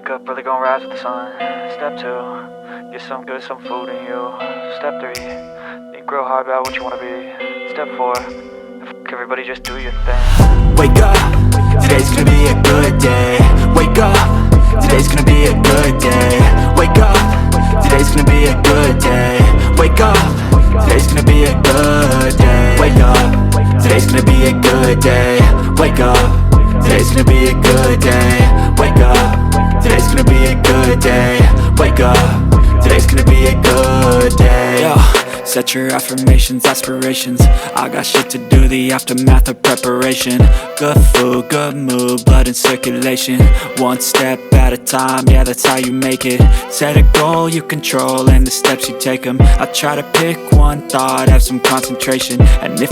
Wake up, really gonna rise with the sun. Step 2, get some good, some food in you. Step 3, think real hard about what you wanna be. Step 4, everybody just do your thing. Wake up, today's gonna be a good day. Wake up, today's gonna be a good day. Wake up, today's gonna be a good day. Wake up, today's gonna be a good day. Wake up, today's gonna be a good day. Wake up, today's gonna be a good day. Wake up, today's gonna be a good day. Wake up, today's gonna be a good day. Yo, set your affirmations, aspirations. I got shit to do, the aftermath of preparation. Good food, good mood, blood in circulation. One step at a time, yeah, that's how you make it. Set a goal you control and the steps you take them. I try to pick one thought, have some concentration. And if